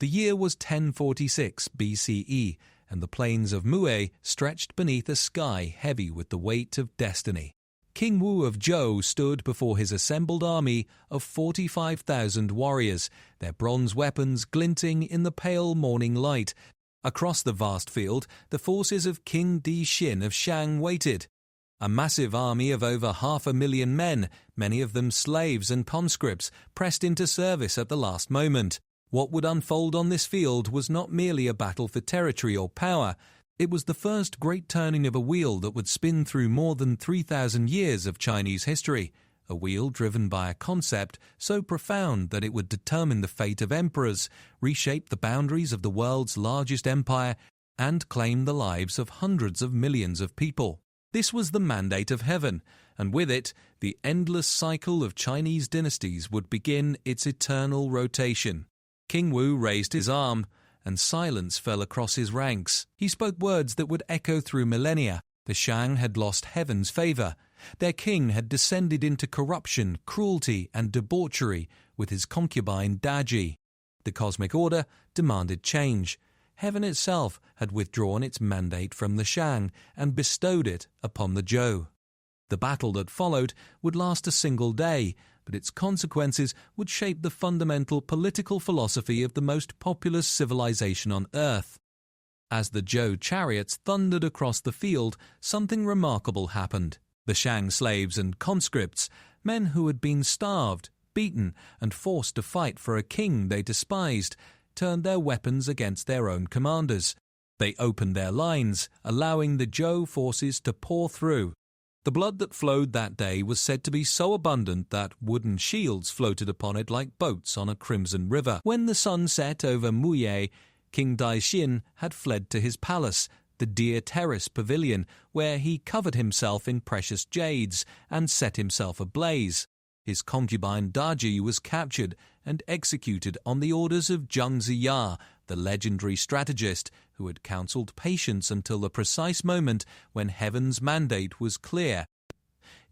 The year was 1046 BCE, and the plains of Mue stretched beneath a sky heavy with the weight of destiny. King Wu of Zhou stood before his assembled army of 45,000 warriors, their bronze weapons glinting in the pale morning light. Across the vast field, the forces of King Di Xin of Shang waited. A massive army of over 500,000 men, many of them slaves and conscripts, pressed into service at the last moment. What would unfold on this field was not merely a battle for territory or power. It was the first great turning of a wheel that would spin through more than 3,000 years of Chinese history, a wheel driven by a concept so profound that it would determine the fate of emperors, reshape the boundaries of the world's largest empire, and claim the lives of hundreds of millions of people. This was the mandate of heaven, and with it, the endless cycle of Chinese dynasties would begin its eternal rotation. King Wu raised his arm, and silence fell across his ranks. He spoke words that would echo through millennia. The Shang had lost heaven's favor. Their king had descended into corruption, cruelty, and debauchery with his concubine Daji. The cosmic order demanded change. Heaven itself had withdrawn its mandate from the Shang and bestowed it upon the Zhou. The battle that followed would last a single day, but its consequences would shape the fundamental political philosophy of the most populous civilization on Earth. As the Zhou chariots thundered across the field, something remarkable happened. The Shang slaves and conscripts, men who had been starved, beaten, and forced to fight for a king they despised, turned their weapons against their own commanders. They opened their lines, allowing the Zhou forces to pour through. The blood that flowed that day was said to be so abundant that wooden shields floated upon it like boats on a crimson river. When the sun set over Muyei, King Daixin had fled to his palace, the Deer Terrace Pavilion, where he covered himself in precious jades and set himself ablaze. His concubine Daji was captured and executed on the orders of Zhang Ziya, the legendary strategist who had counseled patience until the precise moment when heaven's mandate was clear.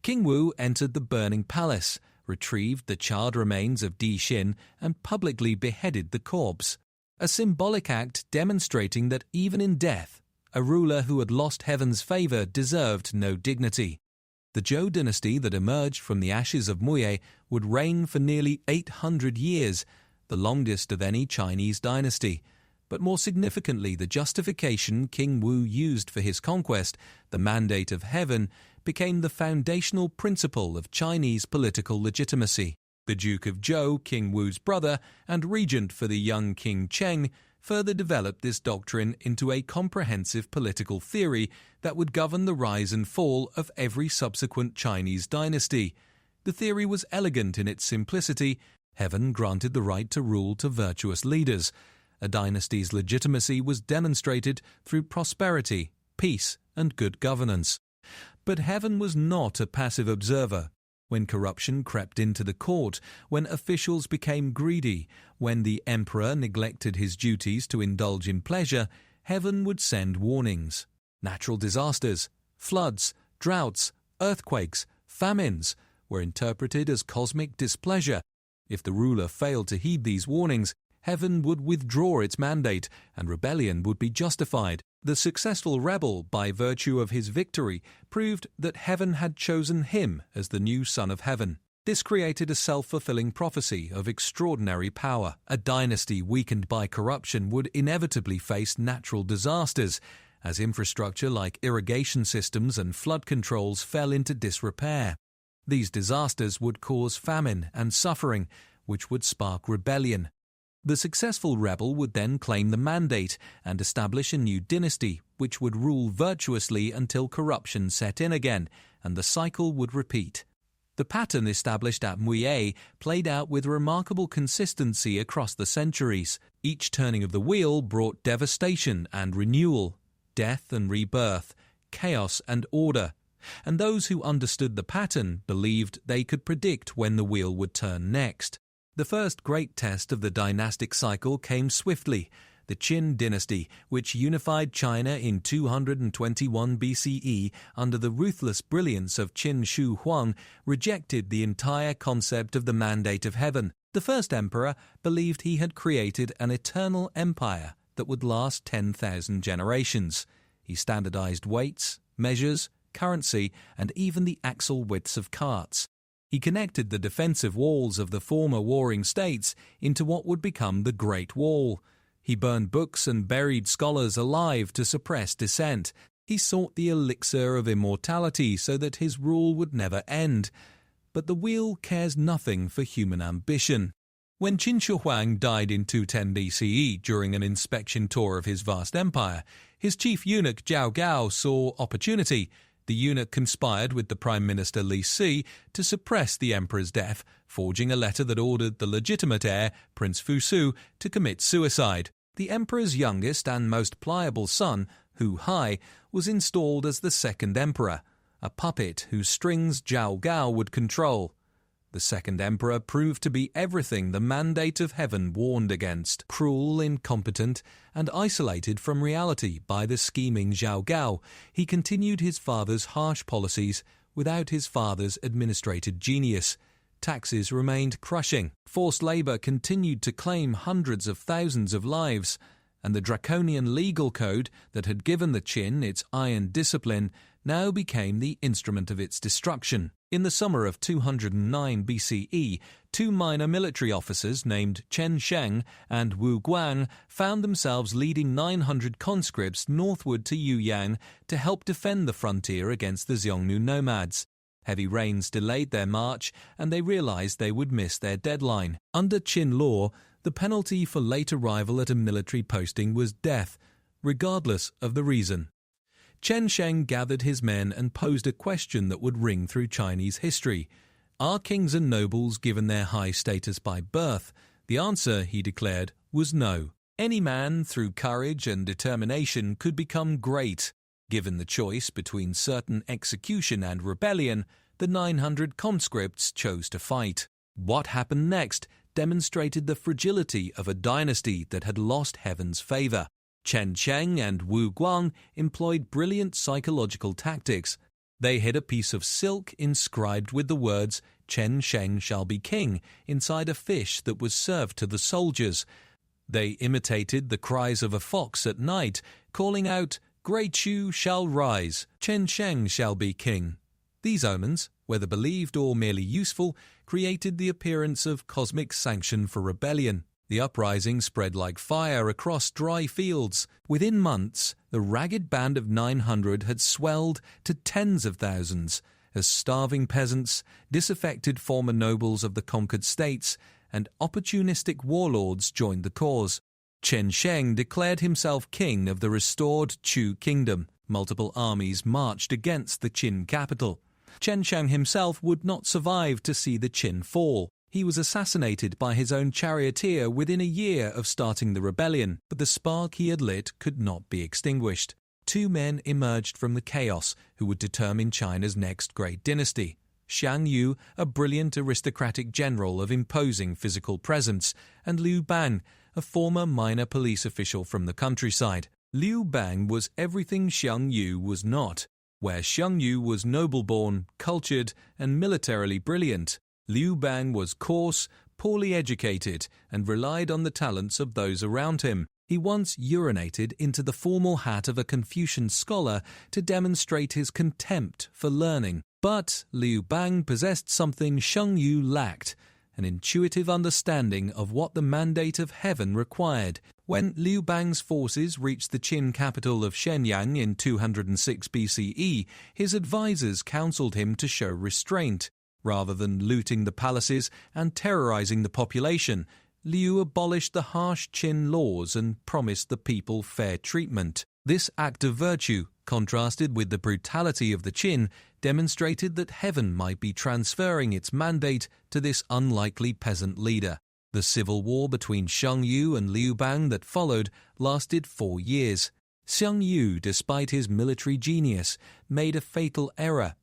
King Wu entered the burning palace, retrieved the charred remains of Di Xin, and publicly beheaded the corpse, a symbolic act demonstrating that even in death, a ruler who had lost heaven's favor deserved no dignity. The Zhou dynasty that emerged from the ashes of Muyei would reign for nearly 800 years, the longest of any Chinese dynasty. But more significantly, the justification King Wu used for his conquest, the mandate of heaven, became the foundational principle of Chinese political legitimacy. The Duke of Zhou, King Wu's brother, and regent for the young King Cheng, further developed this doctrine into a comprehensive political theory that would govern the rise and fall of every subsequent Chinese dynasty. The theory was elegant in its simplicity. Heaven granted the right to rule to virtuous leaders. A dynasty's legitimacy was demonstrated through prosperity, peace, and good governance. But heaven was not a passive observer. When corruption crept into the court, when officials became greedy, when the emperor neglected his duties to indulge in pleasure, heaven would send warnings. Natural disasters, floods, droughts, earthquakes, famines were interpreted as cosmic displeasure. If the ruler failed to heed these warnings, heaven would withdraw its mandate and rebellion would be justified. The successful rebel, by virtue of his victory, proved that heaven had chosen him as the new son of heaven. This created a self-fulfilling prophecy of extraordinary power. A dynasty weakened by corruption would inevitably face natural disasters, as infrastructure like irrigation systems and flood controls fell into disrepair. These disasters would cause famine and suffering, which would spark rebellion. The successful rebel would then claim the mandate and establish a new dynasty, which would rule virtuously until corruption set in again, and the cycle would repeat. The pattern established at Muyei played out with remarkable consistency across the centuries. Each turning of the wheel brought devastation and renewal, death and rebirth, chaos and order, and those who understood the pattern believed they could predict when the wheel would turn next. The first great test of the dynastic cycle came swiftly. The Qin dynasty, which unified China in 221 BCE under the ruthless brilliance of Qin Shi Huang, rejected the entire concept of the mandate of heaven. The first emperor believed he had created an eternal empire that would last 10,000 generations. He standardized weights, measures, currency, and even the axle widths of carts. He connected the defensive walls of the former warring states into what would become the Great Wall. He burned books and buried scholars alive to suppress dissent. He sought the elixir of immortality so that his rule would never end. But the wheel cares nothing for human ambition. When Qin Shi Huang died in 210 BCE during an inspection tour of his vast empire, his chief eunuch Zhao Gao saw opportunity. The eunuch conspired with the Prime Minister Li Si to suppress the emperor's death, forging a letter that ordered the legitimate heir, Prince Fusu, to commit suicide. The emperor's youngest and most pliable son, Hu Hai, was installed as the second emperor, a puppet whose strings Zhao Gao would control. The second emperor proved to be everything the mandate of heaven warned against. Cruel, incompetent, and isolated from reality by the scheming Zhao Gao, he continued his father's harsh policies without his father's administrated genius. Taxes remained crushing. Forced labor continued to claim hundreds of thousands of lives, and the draconian legal code that had given the Qin its iron discipline now became the instrument of its destruction. In the summer of 209 BCE, two minor military officers named Chen Sheng and Wu Guang found themselves leading 900 conscripts northward to Yuyang to help defend the frontier against the Xiongnu nomads. Heavy rains delayed their march, and they realized they would miss their deadline. Under Qin law, the penalty for late arrival at a military posting was death, regardless of the reason. Chen Sheng gathered his men and posed a question that would ring through Chinese history. Are kings and nobles given their high status by birth? The answer, he declared, was no. Any man, through courage and determination, could become great. Given the choice between certain execution and rebellion, the 900 conscripts chose to fight. What happened next demonstrated the fragility of a dynasty that had lost heaven's favor. Chen Sheng and Wu Guang employed brilliant psychological tactics. They hid a piece of silk inscribed with the words, "Chen Sheng shall be king," inside a fish that was served to the soldiers. They imitated the cries of a fox at night, calling out, "Great Chu shall rise, Chen Sheng shall be king." These omens, whether believed or merely useful, created the appearance of cosmic sanction for rebellion. The uprising spread like fire across dry fields. Within months, the ragged band of 900 had swelled to tens of thousands, as starving peasants, disaffected former nobles of the conquered states, and opportunistic warlords joined the cause. Chen Sheng declared himself king of the restored Chu kingdom. Multiple armies marched against the Qin capital. Chen Sheng himself would not survive to see the Qin fall. He was assassinated by his own charioteer within a year of starting the rebellion, but the spark he had lit could not be extinguished. Two men emerged from the chaos who would determine China's next great dynasty. Xiang Yu, a brilliant aristocratic general of imposing physical presence, and Liu Bang, a former minor police official from the countryside. Liu Bang was everything Xiang Yu was not. Where Xiang Yu was noble-born, cultured, and militarily brilliant, Liu Bang was coarse, poorly educated, and relied on the talents of those around him. He once urinated into the formal hat of a Confucian scholar to demonstrate his contempt for learning. But Liu Bang possessed something Xiang Yu lacked, an intuitive understanding of what the mandate of heaven required. When Liu Bang's forces reached the Qin capital of Shenyang in 206 BCE, his advisors counseled him to show restraint. Rather than looting the palaces and terrorizing the population, Liu abolished the harsh Qin laws and promised the people fair treatment. This act of virtue, contrasted with the brutality of the Qin, demonstrated that heaven might be transferring its mandate to this unlikely peasant leader. The civil war between Xiang Yu and Liu Bang that followed lasted 4 years. Xiang Yu, despite his military genius, made a fatal error.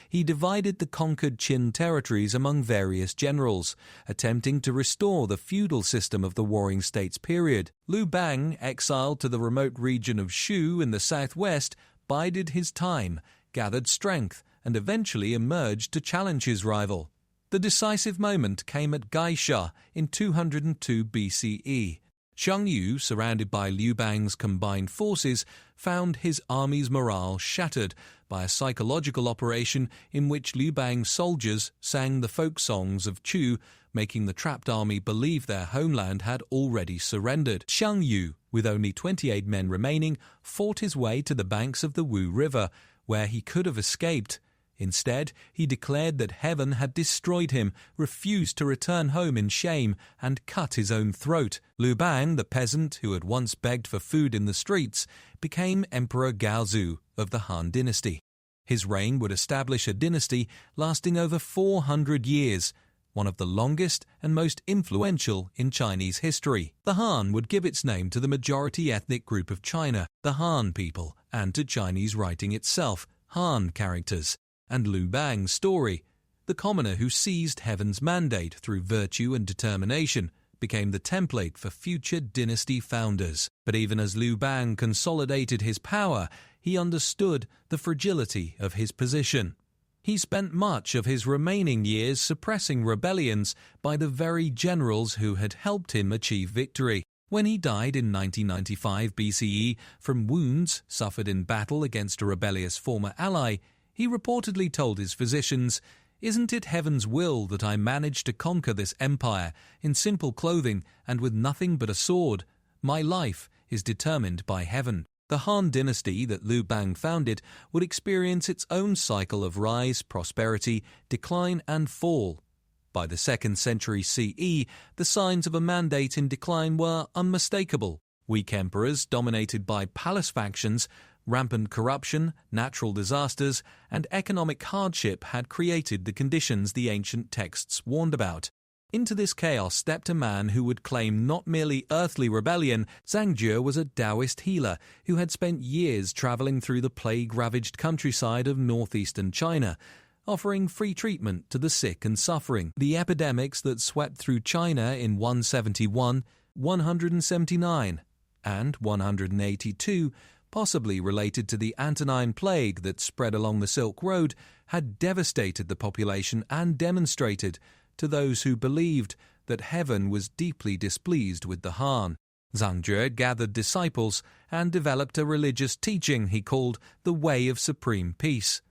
He divided the conquered Qin territories among various generals, attempting to restore the feudal system of the Warring States period. Liu Bang, exiled to the remote region of Shu in the southwest, bided his time, gathered strength, and eventually emerged to challenge his rival. The decisive moment came at Gaisha in 202 BCE. Xiang Yu, surrounded by Liu Bang's combined forces, found his army's morale shattered by a psychological operation in which Liu Bang's soldiers sang the folk songs of Chu, making the trapped army believe their homeland had already surrendered. Xiang Yu, with only 28 men remaining, fought his way to the banks of the Wu River, where he could have escaped. Instead, he declared that heaven had destroyed him, refused to return home in shame, and cut his own throat. Liu Bang, the peasant who had once begged for food in the streets, became Emperor Gaozu of the Han Dynasty. His reign would establish a dynasty lasting over 400 years, one of the longest and most influential in Chinese history. The Han would give its name to the majority ethnic group of China, the Han people, and to Chinese writing itself, Han characters. And Liu Bang's story, the commoner who seized heaven's mandate through virtue and determination, became the template for future dynasty founders. But even as Liu Bang consolidated his power, he understood the fragility of his position. He spent much of his remaining years suppressing rebellions by the very generals who had helped him achieve victory. When he died in 1995 BCE from wounds suffered in battle against a rebellious former ally, he reportedly told his physicians, "Isn't it heaven's will that I managed to conquer this empire in simple clothing and with nothing but a sword? My life is determined by heaven." The Han dynasty that Liu Bang founded would experience its own cycle of rise, prosperity, decline and fall. By the 2nd century CE, the signs of a mandate in decline were unmistakable. Weak emperors dominated by palace factions, rampant corruption, natural disasters, and economic hardship had created the conditions the ancient texts warned about. Into this chaos stepped a man who would claim not merely earthly rebellion. Zhang Jue was a Taoist healer who had spent years traveling through the plague-ravaged countryside of northeastern China, offering free treatment to the sick and suffering. The epidemics that swept through China in 171, 179, and 182, possibly related to the Antonine Plague that spread along the Silk Road, had devastated the population and demonstrated, to those who believed, that heaven was deeply displeased with the Han. Zhang Jue gathered disciples and developed a religious teaching he called the Way of Supreme Peace.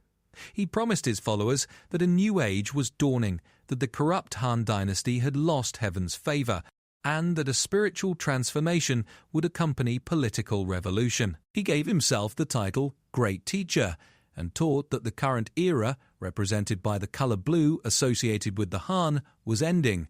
He promised his followers that a new age was dawning, that the corrupt Han dynasty had lost heaven's favor, and that a spiritual transformation would accompany political revolution. He gave himself the title Great Teacher and taught that the current era, represented by the color blue associated with the Han, was ending.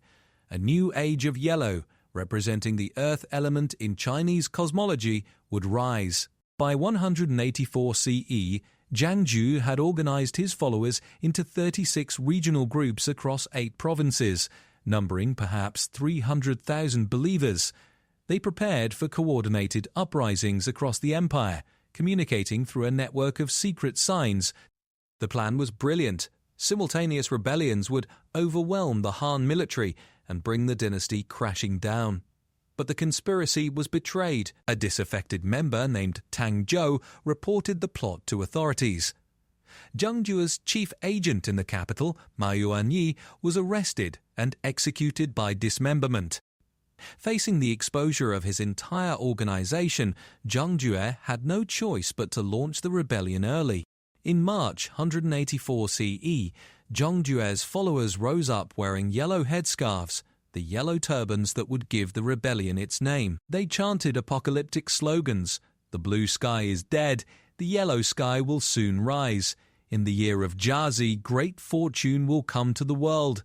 A new age of yellow, representing the earth element in Chinese cosmology, would rise. By 184 CE, Zhang Jue had organized his followers into 36 regional groups across 8 provinces, numbering perhaps 300,000 believers. They prepared for coordinated uprisings across the empire, communicating through a network of secret signs. The plan was brilliant. Simultaneous rebellions would overwhelm the Han military and bring the dynasty crashing down. But the conspiracy was betrayed. A disaffected member named Tang Zhou reported the plot to authorities. Zhang Jue's chief agent in the capital, Ma Yuanyi, was arrested and executed by dismemberment. Facing the exposure of his entire organization, Zhang Jue had no choice but to launch the rebellion early. In March 184 CE, Zhang Jue's followers rose up wearing yellow headscarves, the yellow turbans that would give the rebellion its name. They chanted apocalyptic slogans: "The blue sky is dead, the yellow sky will soon rise. In the year of Jiazi, great fortune will come to the world."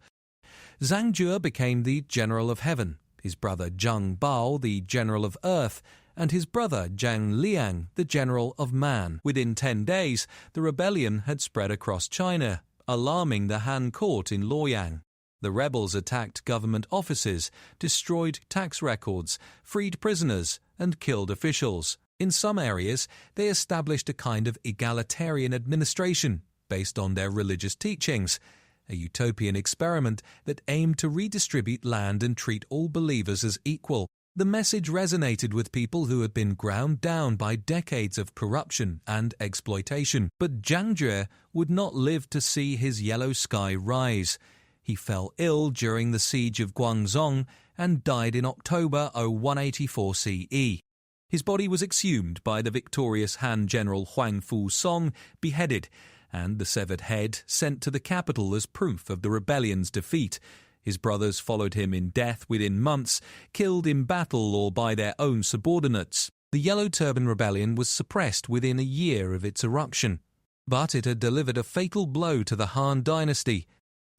Zhang Jue became the General of Heaven, his brother Zhang Bao the General of Earth, and his brother Zhang Liang the General of Man. Within 10 days, the rebellion had spread across China, alarming the Han court in Luoyang. The rebels attacked government offices, destroyed tax records, freed prisoners, and killed officials. In some areas, they established a kind of egalitarian administration based on their religious teachings, a utopian experiment that aimed to redistribute land and treat all believers as equal. The message resonated with people who had been ground down by decades of corruption and exploitation. But Zhang Jue would not live to see his yellow sky rise. He fell ill during the siege of Guangzhou and died in October 0184 CE. His body was exhumed by the victorious Han General Huang Fu Song, beheaded, and the severed head sent to the capital as proof of the rebellion's defeat. His brothers followed him in death within months, killed in battle or by their own subordinates. The Yellow Turban Rebellion was suppressed within a year of its eruption. But it had delivered a fatal blow to the Han dynasty.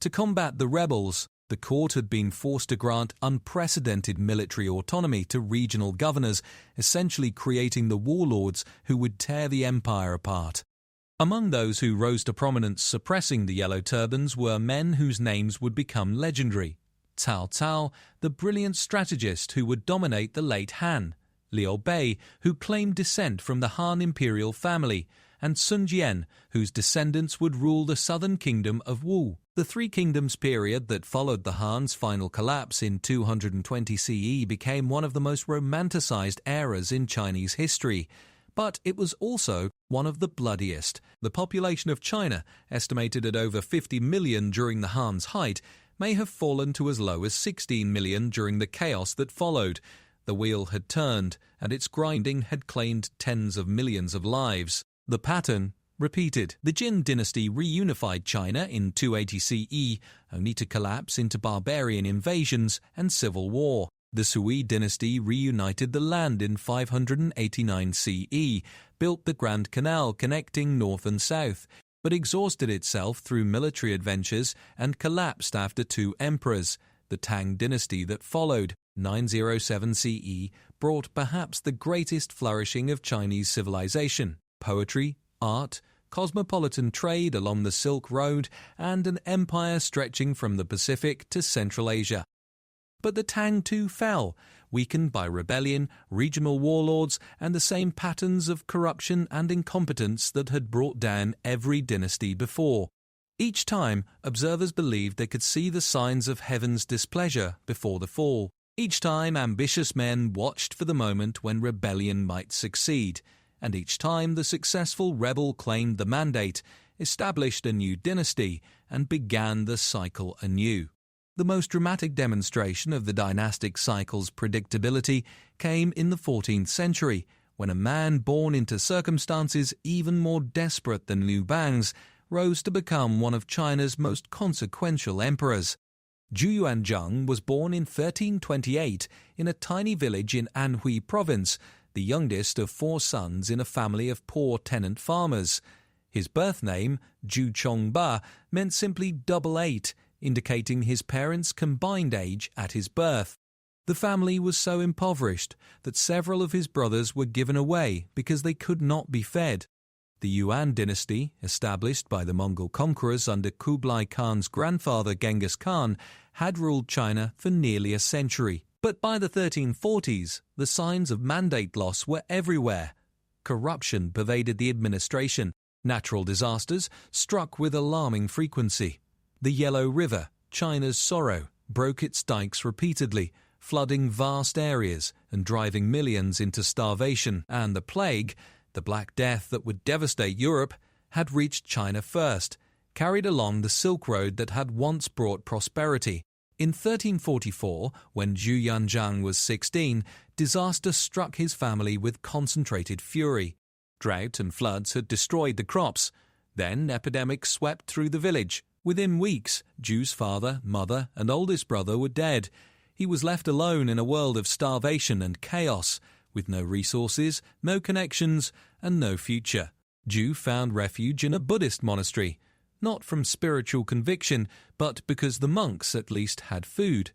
To combat the rebels, the court had been forced to grant unprecedented military autonomy to regional governors, essentially creating the warlords who would tear the empire apart. Among those who rose to prominence suppressing the Yellow Turbans were men whose names would become legendary. Cao Cao, the brilliant strategist who would dominate the late Han; Liu Bei, who claimed descent from the Han imperial family; and Sun Jian, whose descendants would rule the southern kingdom of Wu. The Three Kingdoms period that followed the Han's final collapse in 220 CE became one of the most romanticized eras in Chinese history. But it was also one of the bloodiest. The population of China, estimated at over 50 million during the Han's height, may have fallen to as low as 16 million during the chaos that followed. The wheel had turned, and its grinding had claimed tens of millions of lives. The pattern repeated. The Jin dynasty reunified China in 280 CE, only to collapse into barbarian invasions and civil war. The Sui dynasty reunited the land in 589 CE, built the Grand Canal connecting north and south, but exhausted itself through military adventures and collapsed after two emperors. The Tang dynasty that followed, 907 CE, brought perhaps the greatest flourishing of Chinese civilization: poetry, art, cosmopolitan trade along the Silk Road, and an empire stretching from the Pacific to Central Asia. But the Tang too fell, weakened by rebellion, regional warlords, and the same patterns of corruption and incompetence that had brought down every dynasty before. Each time, observers believed they could see the signs of heaven's displeasure before the fall. Each time, ambitious men watched for the moment when rebellion might succeed. And each time the successful rebel claimed the mandate, established a new dynasty, and began the cycle anew. The most dramatic demonstration of the dynastic cycle's predictability came in the 14th century, when a man born into circumstances even more desperate than Liu Bang's rose to become one of China's most consequential emperors. Zhu Yuanzhang was born in 1328 in a tiny village in Anhui province, the youngest of 4 sons in a family of poor tenant farmers. His birth name, Zhu Chongba, meant simply double 8, indicating his parents' combined age at his birth. The family was so impoverished that several of his brothers were given away because they could not be fed. The Yuan dynasty, established by the Mongol conquerors under Kublai Khan's grandfather Genghis Khan, had ruled China for nearly a century. But by the 1340s, the signs of mandate loss were everywhere. Corruption pervaded the administration. Natural disasters struck with alarming frequency. The Yellow River, China's sorrow, broke its dikes repeatedly, flooding vast areas and driving millions into starvation. And the plague, the Black Death that would devastate Europe, had reached China first, carried along the Silk Road that had once brought prosperity. In 1344, when Zhu Yuanzhang was 16, disaster struck his family with concentrated fury. Drought and floods had destroyed the crops. Then epidemics swept through the village. Within weeks, Zhu's father, mother, and oldest brother were dead. He was left alone in a world of starvation and chaos, with no resources, no connections, and no future. Zhu found refuge in a Buddhist monastery, not from spiritual conviction, but because the monks at least had food.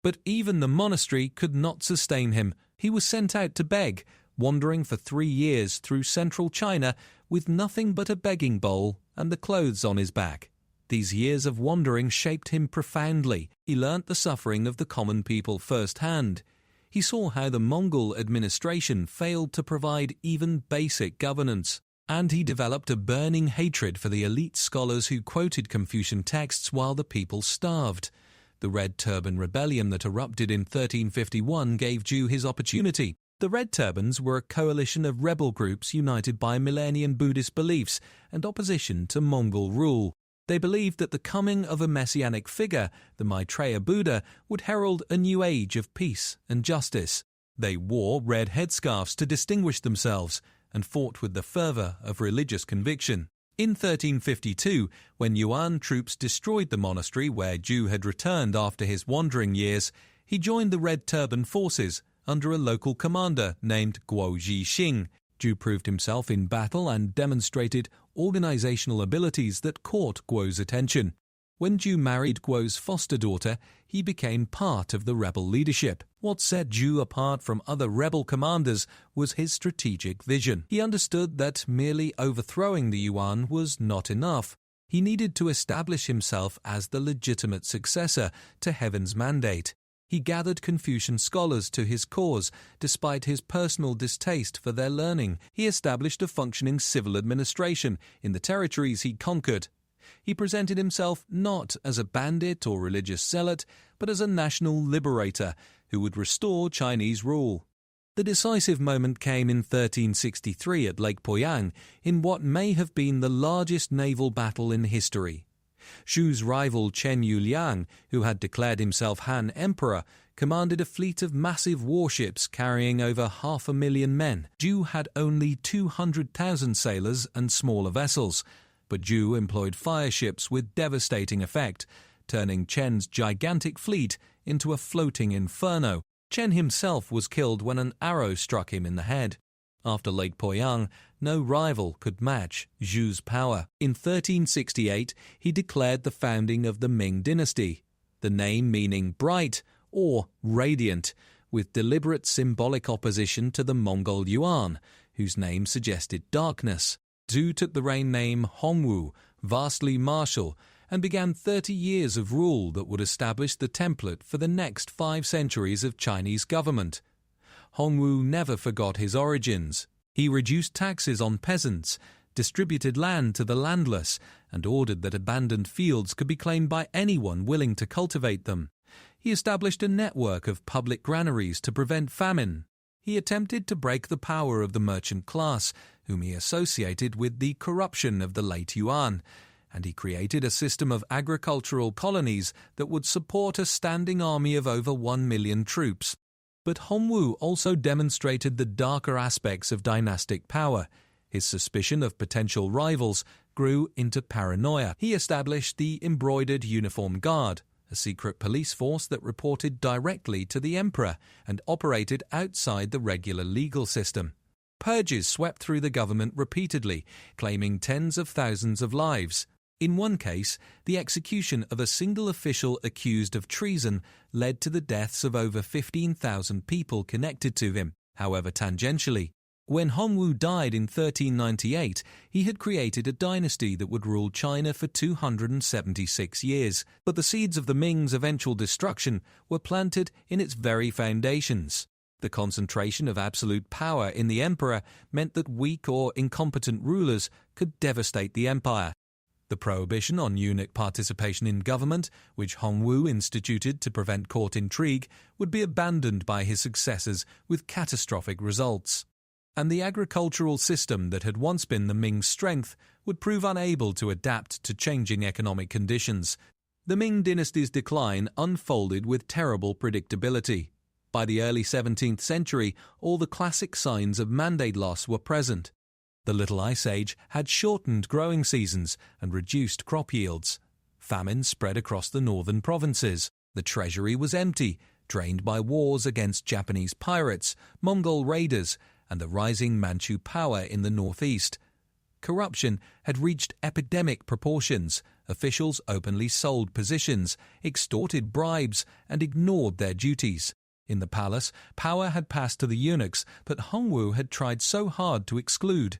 But even the monastery could not sustain him. He was sent out to beg, wandering for 3 years through central China with nothing but a begging bowl and the clothes on his back. These years of wandering shaped him profoundly. He learnt the suffering of the common people firsthand. He saw how the Mongol administration failed to provide even basic governance. And he developed a burning hatred for the elite scholars who quoted Confucian texts while the people starved. The Red Turban Rebellion that erupted in 1351 gave Zhu his opportunity. The Red Turbans were a coalition of rebel groups united by millennium Buddhist beliefs and opposition to Mongol rule. They believed that the coming of a messianic figure, the Maitreya Buddha, would herald a new age of peace and justice. They wore red headscarves to distinguish themselves and fought with the fervour of religious conviction. In 1352, when Yuan troops destroyed the monastery where Zhu had returned after his wandering years, he joined the Red Turban forces under a local commander named Guo Zhixing. Zhu proved himself in battle and demonstrated organizational abilities that caught Guo's attention. When Zhu married Guo's foster daughter, he became part of the rebel leadership. What set Zhu apart from other rebel commanders was his strategic vision. He understood that merely overthrowing the Yuan was not enough. He needed to establish himself as the legitimate successor to Heaven's mandate. He gathered Confucian scholars to his cause, despite his personal distaste for their learning. He established a functioning civil administration in the territories he conquered. He presented himself not as a bandit or religious zealot, but as a national liberator who would restore Chinese rule. The decisive moment came in 1363 at Lake Poyang, in what may have been the largest naval battle in history. Shu's rival Chen Yuliang, who had declared himself Han Emperor, commanded a fleet of massive warships carrying over 500,000 men. Zhu had only 200,000 sailors and smaller vessels, but Zhu employed fireships with devastating effect, turning Chen's gigantic fleet into a floating inferno. Chen himself was killed when an arrow struck him in the head. After Lake Poyang, no rival could match Zhu's power. In 1368, he declared the founding of the Ming Dynasty, the name meaning bright or radiant, with deliberate symbolic opposition to the Mongol Yuan, whose name suggested darkness. Zhu took the reign name Hongwu, vastly martial, and began 30 years of rule that would establish the template for the next 5 centuries of Chinese government. Hongwu never forgot his origins. He reduced taxes on peasants, distributed land to the landless, and ordered that abandoned fields could be claimed by anyone willing to cultivate them. He established a network of public granaries to prevent famine. He attempted to break the power of the merchant class, whom he associated with the corruption of the late Yuan, and he created a system of agricultural colonies that would support a standing army of over 1 million troops. But Hongwu also demonstrated the darker aspects of dynastic power. His suspicion of potential rivals grew into paranoia. He established the Embroidered Uniform Guard, a secret police force that reported directly to the emperor and operated outside the regular legal system. Purges swept through the government repeatedly, claiming tens of thousands of lives. In one case, the execution of a single official accused of treason led to the deaths of over 15,000 people connected to him, however tangentially. When Hongwu died in 1398, he had created a dynasty that would rule China for 276 years, but the seeds of the Ming's eventual destruction were planted in its very foundations. The concentration of absolute power in the emperor meant that weak or incompetent rulers could devastate the empire. The prohibition on eunuch participation in government, which Hongwu instituted to prevent court intrigue, would be abandoned by his successors with catastrophic results. And the agricultural system that had once been the Ming's strength would prove unable to adapt to changing economic conditions. The Ming dynasty's decline unfolded with terrible predictability. By the early 17th century, all the classic signs of mandate loss were present. The Little Ice Age had shortened growing seasons and reduced crop yields. Famine spread across the northern provinces. The treasury was empty, drained by wars against Japanese pirates, Mongol raiders, and the rising Manchu power in the northeast. Corruption had reached epidemic proportions. Officials openly sold positions, extorted bribes, and ignored their duties. In the palace, power had passed to the eunuchs, but Hongwu had tried so hard to exclude.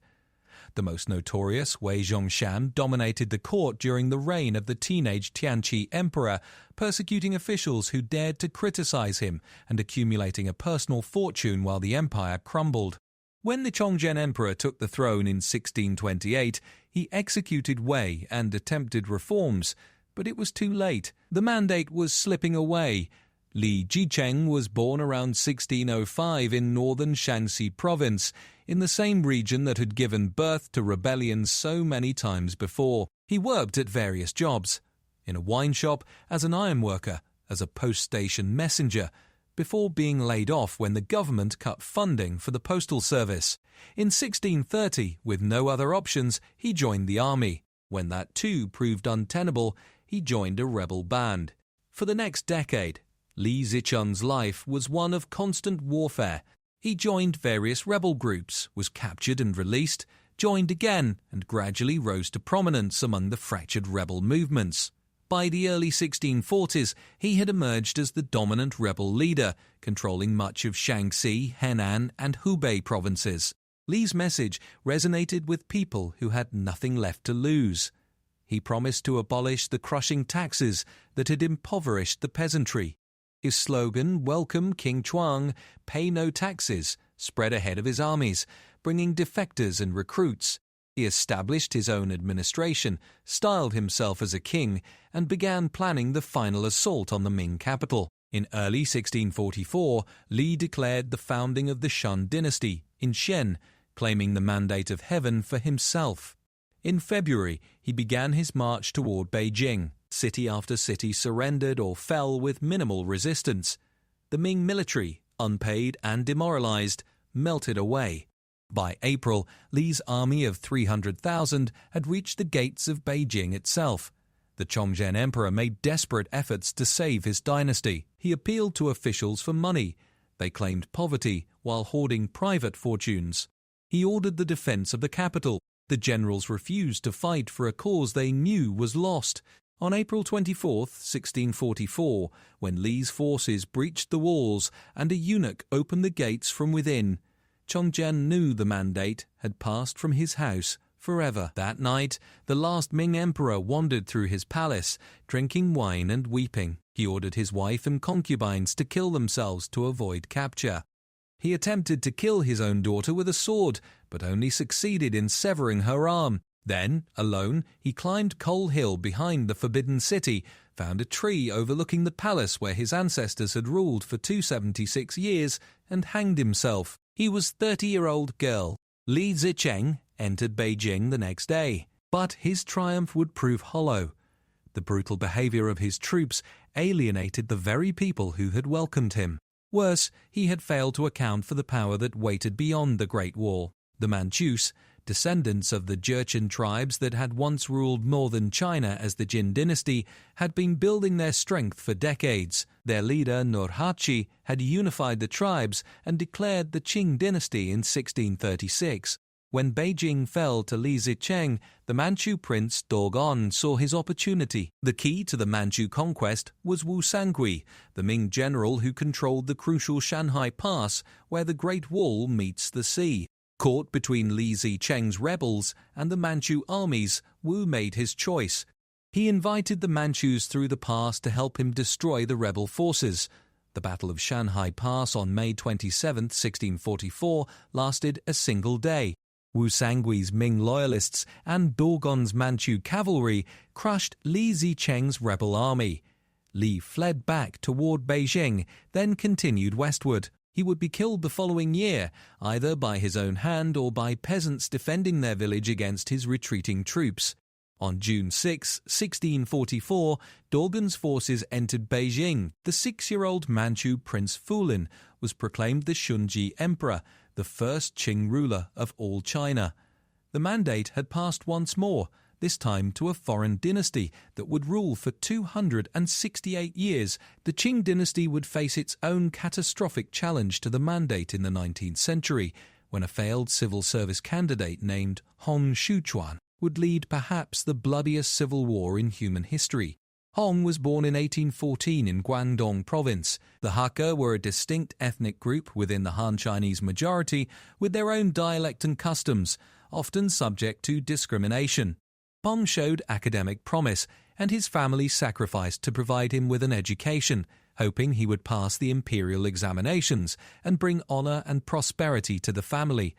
The most notorious, Wei Zhongshan, dominated the court during the reign of the teenage Tianqi emperor, persecuting officials who dared to criticize him and accumulating a personal fortune while the empire crumbled. When the Chongzhen emperor took the throne in 1628, he executed Wei and attempted reforms, but it was too late. The mandate was slipping away. Li Jicheng was born around 1605 in northern Shanxi province, in the same region that had given birth to rebellions so many times before. He worked at various jobs, in a wine shop, as an ironworker, as a post station messenger, before being laid off when the government cut funding for the postal service. In 1630, with no other options, he joined the army. When that too proved untenable, he joined a rebel band. For the next decade, Li Zicheng's life was one of constant warfare. He joined various rebel groups, was captured and released, joined again, and gradually rose to prominence among the fractured rebel movements. By the early 1640s, he had emerged as the dominant rebel leader, controlling much of Shaanxi, Henan, and Hubei provinces. Li's message resonated with people who had nothing left to lose. He promised to abolish the crushing taxes that had impoverished the peasantry. His slogan, "Welcome King Chuang, pay no taxes," spread ahead of his armies, bringing defectors and recruits. He established his own administration, styled himself as a king, and began planning the final assault on the Ming capital. In early 1644, Li declared the founding of the Shun dynasty in Xian, claiming the mandate of heaven for himself. In February, he began his march toward Beijing. City after city surrendered or fell with minimal resistance. The Ming military, unpaid and demoralized, melted away. By April, Li's army of 300,000 had reached the gates of Beijing itself. The Chongzhen emperor made desperate efforts to save his dynasty. He appealed to officials for money. They claimed poverty while hoarding private fortunes. He ordered the defense of the capital. The generals refused to fight for a cause they knew was lost. On April 24, 1644, when Li's forces breached the walls and a eunuch opened the gates from within, Chongzhen knew the mandate had passed from his house forever. That night, the last Ming emperor wandered through his palace, drinking wine and weeping. He ordered his wife and concubines to kill themselves to avoid capture. He attempted to kill his own daughter with a sword, but only succeeded in severing her arm. Then, alone, he climbed Coal Hill behind the Forbidden City, found a tree overlooking the palace where his ancestors had ruled for 276 years, and hanged himself. He was 30-year-old girl. Li Zicheng entered Beijing the next day, but his triumph would prove hollow. The brutal behavior of his troops alienated the very people who had welcomed him. Worse, he had failed to account for the power that waited beyond the Great Wall. The Manchus, descendants of the Jurchen tribes that had once ruled northern China as the Jin dynasty, had been building their strength for decades. Their leader, Nurhaci, had unified the tribes and declared the Qing dynasty in 1636. When Beijing fell to Li Zicheng, the Manchu prince Dogon saw his opportunity. The key to the Manchu conquest was Wu Sangui, the Ming general who controlled the crucial Shanhai Pass, where the Great Wall meets the sea. Caught between Li Zicheng's rebels and the Manchu armies, Wu made his choice. He invited the Manchus through the pass to help him destroy the rebel forces. The Battle of Shanhai Pass on May 27, 1644, lasted a single day. Wu Sangui's Ming loyalists and Dogon's Manchu cavalry crushed Li Zicheng's rebel army. Li fled back toward Beijing, then continued westward. He would be killed the following year, either by his own hand or by peasants defending their village against his retreating troops. On June 6, 1644, Dogon's forces entered Beijing. The 6-year-old Manchu Prince Fulin was proclaimed the Shunji Emperor, the first Qing ruler of all China. The mandate had passed once more, this time to a foreign dynasty that would rule for 268 years. The Qing dynasty would face its own catastrophic challenge to the mandate in the 19th century, when a failed civil service candidate named Hong Xiuquan would lead perhaps the bloodiest civil war in human history. Hong was born in 1814 in Guangdong province. The Hakka were a distinct ethnic group within the Han Chinese majority with their own dialect and customs, often subject to discrimination. Hong showed academic promise, and his family sacrificed to provide him with an education, hoping he would pass the imperial examinations and bring honor and prosperity to the family.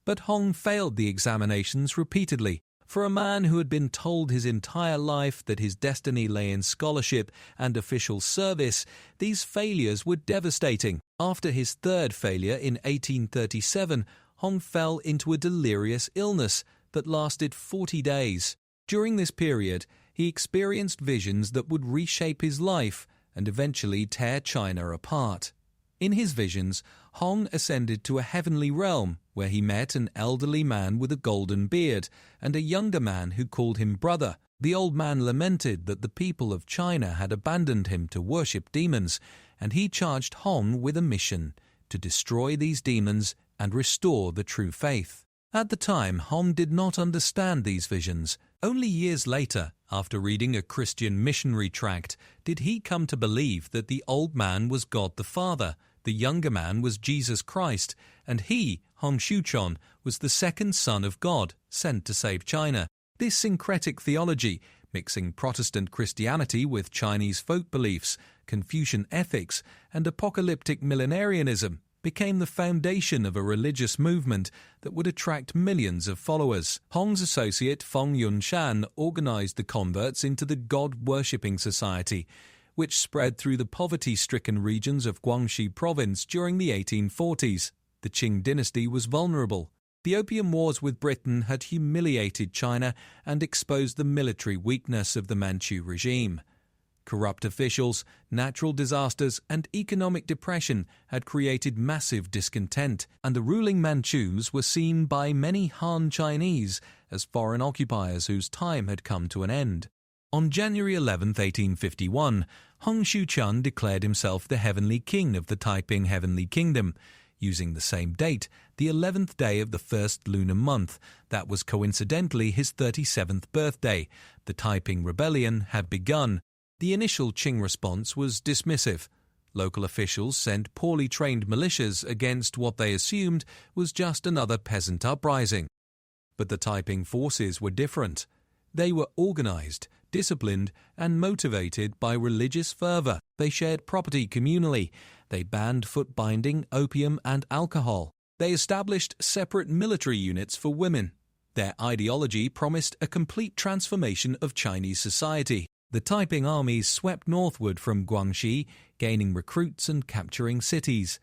But Hong failed the examinations repeatedly. For a man who had been told his entire life that his destiny lay in scholarship and official service, these failures were devastating. After his third failure in 1837, Hong fell into a delirious illness that lasted 40 days. During this period, he experienced visions that would reshape his life and eventually tear China apart. In his visions, Hong ascended to a heavenly realm where he met an elderly man with a golden beard and a younger man who called him brother. The old man lamented that the people of China had abandoned him to worship demons, and he charged Hong with a mission to destroy these demons and restore the true faith. At the time, Hong did not understand these visions. Only years later, after reading a Christian missionary tract, did he come to believe that the old man was God the Father, the younger man was Jesus Christ, and he, Hong Xiuquan, was the second son of God, sent to save China. This syncretic theology, mixing Protestant Christianity with Chinese folk beliefs, Confucian ethics, and apocalyptic millenarianism, became the foundation of a religious movement that would attract millions of followers. Hong's associate Feng Yunshan organized the converts into the God-worshipping society, which spread through the poverty-stricken regions of Guangxi province during the 1840s. The Qing dynasty was vulnerable. The Opium Wars with Britain had humiliated China and exposed the military weakness of the Manchu regime. Corrupt officials, natural disasters, and economic depression had created massive discontent, and the ruling Manchus were seen by many Han Chinese as foreign occupiers whose time had come to an end. On January 11, 1851, Hong Xiuquan declared himself the heavenly king of the Taiping Heavenly Kingdom, using the same date, the 11th day of the first lunar month. That was coincidentally his 37th birthday. The Taiping Rebellion had begun. The initial Qing response was dismissive. Local officials sent poorly trained militias against what they assumed was just another peasant uprising. But the Taiping forces were different. They were organized, disciplined, and motivated by religious fervor. They shared property communally. They banned foot binding, opium, and alcohol. They established separate military units for women. Their ideology promised a complete transformation of Chinese society. The Taiping armies swept northward from Guangxi, gaining recruits and capturing cities.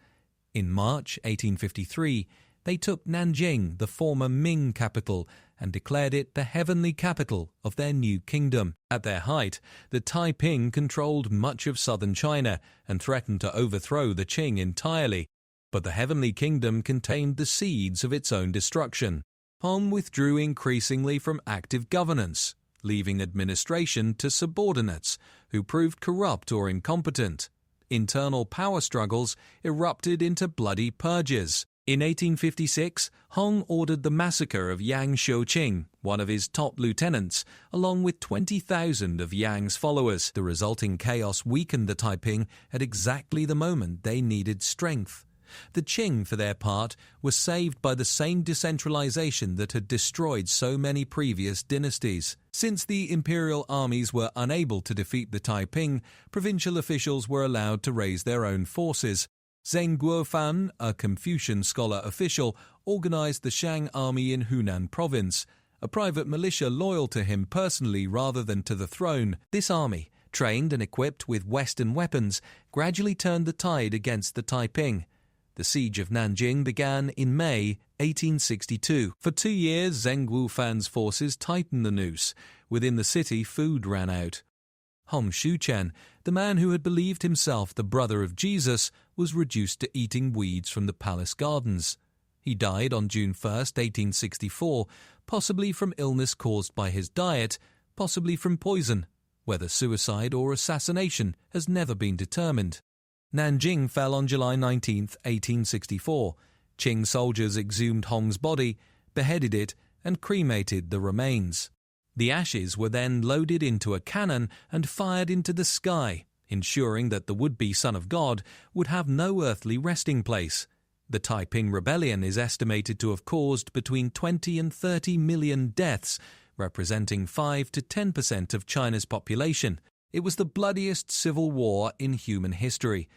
In March 1853, they took Nanjing, the former Ming capital, and declared it the heavenly capital of their new kingdom. At their height, the Taiping controlled much of southern China and threatened to overthrow the Qing entirely. But the heavenly kingdom contained the seeds of its own destruction. Hong withdrew increasingly from active governance, leaving administration to subordinates who proved corrupt or incompetent. Internal power struggles erupted into bloody purges. In 1856, Hong ordered the massacre of Yang Shouqing, one of his top lieutenants, along with 20,000 of Yang's followers. The resulting chaos weakened the Taiping at exactly the moment they needed strength. The Qing, for their part, were saved by the same decentralization that had destroyed so many previous dynasties. Since the imperial armies were unable to defeat the Taiping, provincial officials were allowed to raise their own forces. Zheng Guofan, a Confucian scholar official, organized the Shang army in Hunan province, a private militia loyal to him personally rather than to the throne. This army, trained and equipped with Western weapons, gradually turned the tide against the Taiping. The siege of Nanjing began in May 1862. For 2 years, Zheng Guofan's forces tightened the noose. Within the city, food ran out. Hong Xiuquan, the man who had believed himself the brother of Jesus, was reduced to eating weeds from the palace gardens. He died on June 1, 1864, possibly from illness caused by his diet, possibly from poison. Whether suicide or assassination has never been determined. Nanjing fell on July 19, 1864. Qing soldiers exhumed Hong's body, beheaded it, and cremated the remains. The ashes were then loaded into a cannon and fired into the sky, ensuring that the would-be son of God would have no earthly resting place. The Taiping Rebellion is estimated to have caused between 20 and 30 million deaths, representing 5 to 10% of China's population. It was the bloodiest civil war in human history,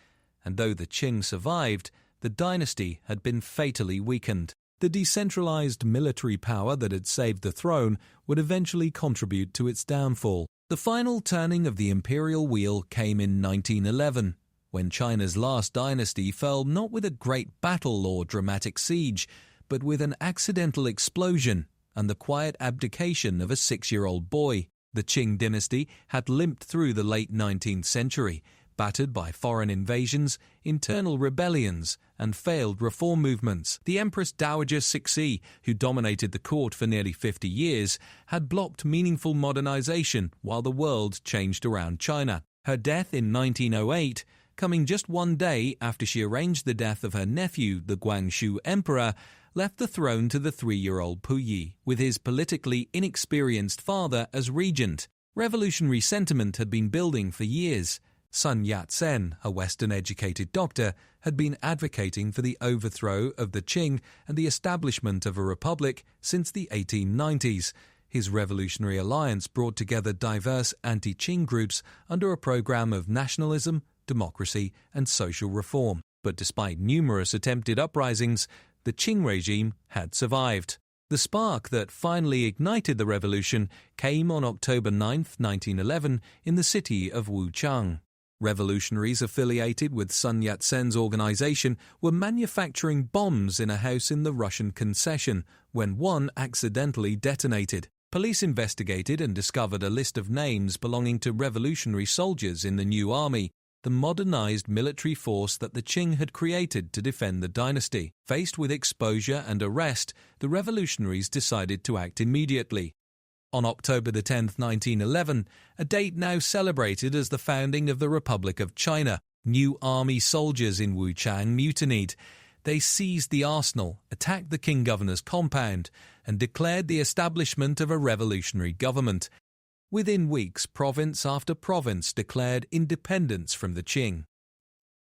and though the Qing survived, the dynasty had been fatally weakened. The decentralized military power that had saved the throne would eventually contribute to its downfall. The final turning of the imperial wheel came in 1911, when China's last dynasty fell not with a great battle or dramatic siege, but with an accidental explosion, and the quiet abdication of a 6-year-old boy. The Qing dynasty had limped through the late 19th century, battered by foreign invasions, internal rebellions, and failed reform movements. The Empress Dowager Cixi, who dominated the court for nearly 50 years, had blocked meaningful modernization while the world changed around China. Her death in 1908, coming just one day after she arranged the death of her nephew, the Guangxu Emperor, left the throne to the 3-year-old Puyi, with his politically inexperienced father as regent. Revolutionary sentiment had been building for years. Sun Yat-sen, a Western-educated doctor, had been advocating for the overthrow of the Qing and the establishment of a republic since the 1890s. His revolutionary alliance brought together diverse anti-Qing groups under a program of nationalism, democracy, and social reform. But despite numerous attempted uprisings, the Qing regime had survived. The spark that finally ignited the revolution came on October 9, 1911, in the city of Wuchang. Revolutionaries affiliated with Sun Yat-sen's organization were manufacturing bombs in a house in the Russian concession when one accidentally detonated. Police investigated and discovered a list of names belonging to revolutionary soldiers in the new army, the modernized military force that the Qing had created to defend the dynasty. Faced with exposure and arrest, the revolutionaries decided to act immediately. On October 10, 1911, a date now celebrated as the founding of the Republic of China, new army soldiers in Wuchang mutinied. They seized the arsenal, attacked the Qing governor's compound, and declared the establishment of a revolutionary government. Within weeks, province after province declared independence from the Qing.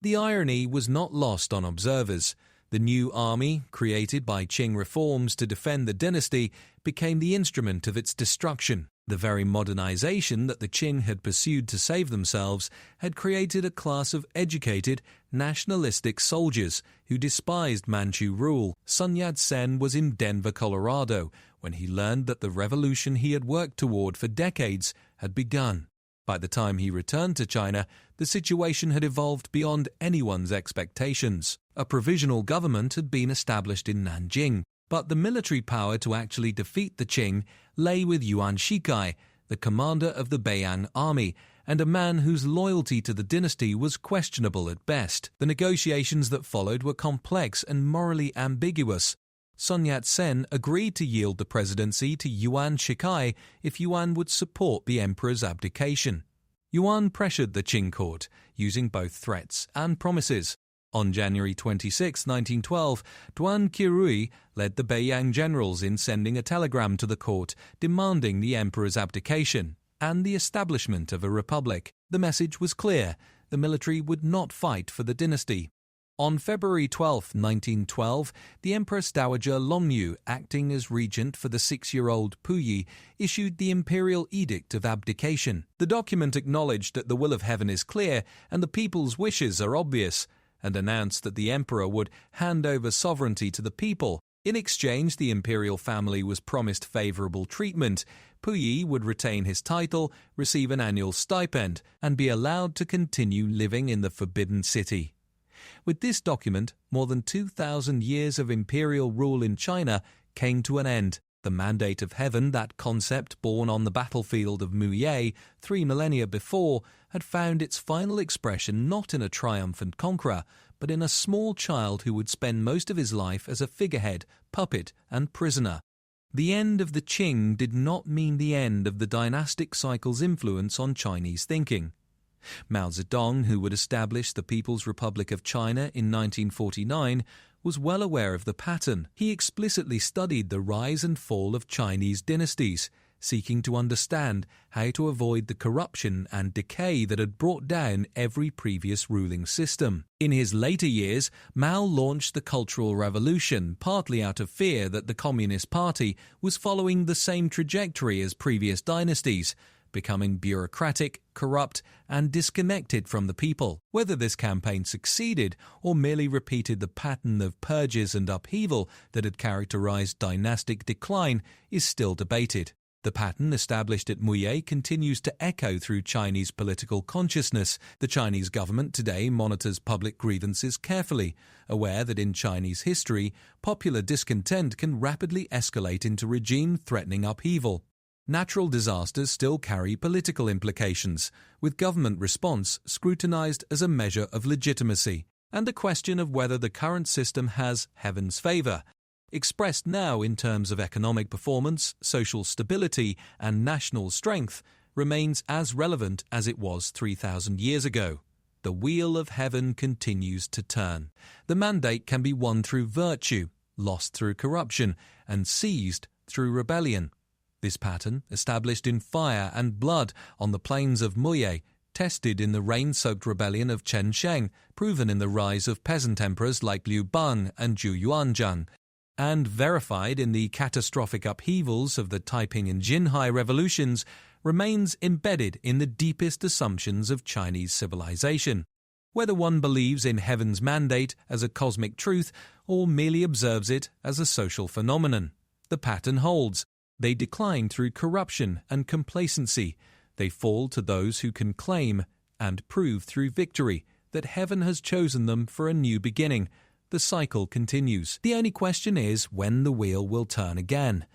The irony was not lost on observers. The new army, created by Qing reforms to defend the dynasty, became the instrument of its destruction. The very modernization that the Qing had pursued to save themselves had created a class of educated, nationalistic soldiers who despised Manchu rule. Sun Yat-sen was in Denver, Colorado, when he learned that the revolution he had worked toward for decades had begun. By the time he returned to China, the situation had evolved beyond anyone's expectations. A provisional government had been established in Nanjing, but the military power to actually defeat the Qing lay with Yuan Shikai, the commander of the Beiyang army, and a man whose loyalty to the dynasty was questionable at best. The negotiations that followed were complex and morally ambiguous. Sun Yat-sen agreed to yield the presidency to Yuan Shikai if Yuan would support the emperor's abdication. Yuan pressured the Qing court, using both threats and promises. On January 26, 1912, Duan Qirui led the Beiyang generals in sending a telegram to the court demanding the emperor's abdication and the establishment of a republic. The message was clear: the military would not fight for the dynasty. On February 12, 1912, the Empress Dowager Longnu, acting as regent for the 6-year-old Puyi, issued the imperial edict of abdication. The document acknowledged that the will of heaven is clear and the people's wishes are obvious, and announced that the emperor would hand over sovereignty to the people. In exchange, the imperial family was promised favorable treatment. Puyi would retain his title, receive an annual stipend, and be allowed to continue living in the Forbidden City. With this document, more than 2,000 years of imperial rule in China came to an end. The mandate of heaven, that concept born on the battlefield of Muye 3 millennia before, had found its final expression not in a triumphant conqueror, but in a small child who would spend most of his life as a figurehead, puppet, and prisoner. The end of the Qing did not mean the end of the dynastic cycle's influence on Chinese thinking. Mao Zedong, who would establish the People's Republic of China in 1949, was well aware of the pattern. He explicitly studied the rise and fall of Chinese dynasties, seeking to understand how to avoid the corruption and decay that had brought down every previous ruling system. In his later years, Mao launched the Cultural Revolution, partly out of fear that the Communist Party was following the same trajectory as previous dynasties, becoming bureaucratic, corrupt, and disconnected from the people. Whether this campaign succeeded or merely repeated the pattern of purges and upheaval that had characterized dynastic decline is still debated. The pattern established at Muyue continues to echo through Chinese political consciousness. The Chinese government today monitors public grievances carefully, aware that in Chinese history, popular discontent can rapidly escalate into regime-threatening upheaval. Natural disasters still carry political implications, with government response scrutinized as a measure of legitimacy, and the question of whether the current system has heaven's favor, expressed now in terms of economic performance, social stability, and national strength, remains as relevant as it was 3,000 years ago. The wheel of heaven continues to turn. The mandate can be won through virtue, lost through corruption, and seized through rebellion. This pattern, established in fire and blood on the plains of Muyue, tested in the rain-soaked rebellion of Chen Sheng, proven in the rise of peasant emperors like Liu Bang and Zhu Yuanzhang, and verified in the catastrophic upheavals of the Taiping and Jinhai revolutions, remains embedded in the deepest assumptions of Chinese civilization. Whether one believes in heaven's mandate as a cosmic truth or merely observes it as a social phenomenon, the pattern holds. They decline through corruption and complacency. They fall to those who can claim and prove through victory that heaven has chosen them for a new beginning. The cycle continues. The only question is when the wheel will turn again.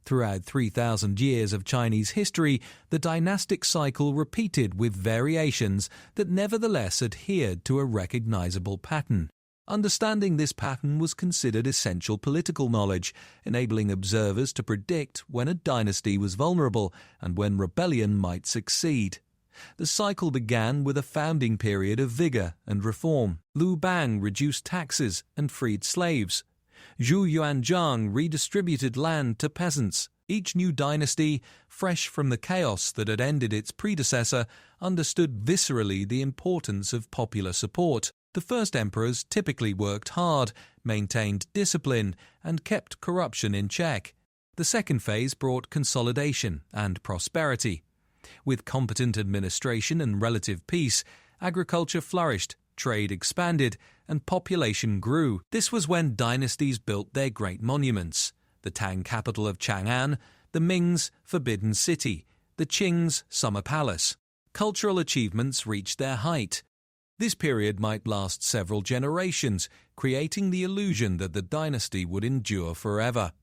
Throughout 3,000 years of Chinese history, the dynastic cycle repeated with variations that nevertheless adhered to a recognizable pattern. Understanding this pattern was considered essential political knowledge, enabling observers to predict when a dynasty was vulnerable and when rebellion might succeed. The cycle began with a founding period of vigor and reform. Liu Bang reduced taxes and freed slaves. Zhu Yuanzhang redistributed land to peasants. Each new dynasty, fresh from the chaos that had ended its predecessor, understood viscerally the importance of popular support. The first emperors typically worked hard, maintained discipline, and kept corruption in check. The second phase brought consolidation and prosperity. With competent administration and relative peace, agriculture flourished, trade expanded, and population grew. This was when dynasties built their great monuments: the Tang capital of Chang'an, the Ming's Forbidden City, the Qing's Summer Palace. Cultural achievements reached their height. This period might last several generations, creating the illusion that the dynasty would endure forever.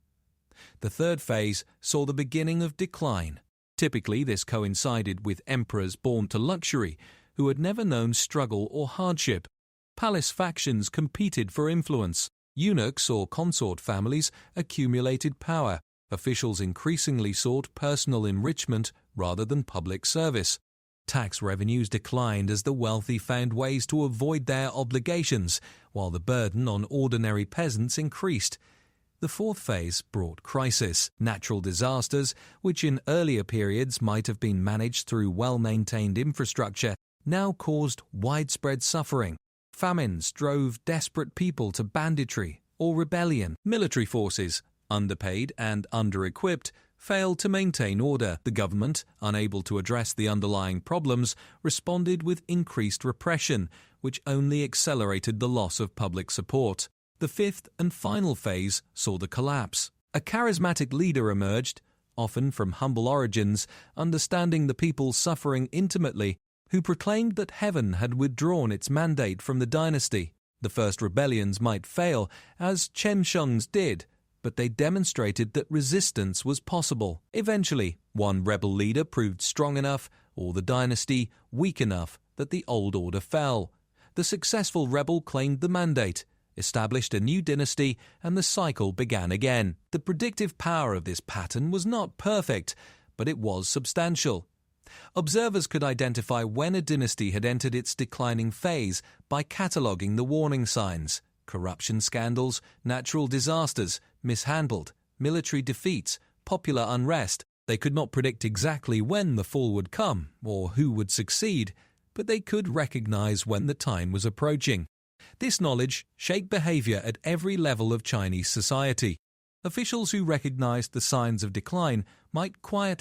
The third phase saw the beginning of decline. Typically, this coincided with emperors born to luxury, who had never known struggle or hardship. Palace factions competed for influence. Eunuchs or consort families accumulated power. Officials increasingly sought personal enrichment rather than public service. Tax revenues declined as the wealthy found ways to avoid their obligations, while the burden on ordinary peasants increased. The fourth phase brought crisis. Natural disasters, which in earlier periods might have been managed through well-maintained infrastructure, now caused widespread suffering. Famines drove desperate people to banditry or rebellion. Military forces, underpaid and under-equipped, failed to maintain order. The government, unable to address the underlying problems, responded with increased repression, which only accelerated the loss of public support. The fifth and final phase saw the collapse. A charismatic leader emerged, often from humble origins, understanding the people's suffering intimately, who proclaimed that heaven had withdrawn its mandate from the dynasty. The first rebellions might fail, as Chen Sheng's did, but they demonstrated that resistance was possible. Eventually, one rebel leader proved strong enough, or the dynasty weak enough, that the old order fell. The successful rebel claimed the mandate, established a new dynasty, and the cycle began again. The predictive power of this pattern was not perfect, but it was substantial. Observers could identify when a dynasty had entered its declining phase by cataloguing the warning signs: corruption scandals, natural disasters, mishandled, military defeats, popular unrest. They could not predict exactly when the fall would come or who would succeed, but they could recognize when the time was approaching. This knowledge shaped behavior at every level of Chinese society. Officials who recognized the signs of decline might quietly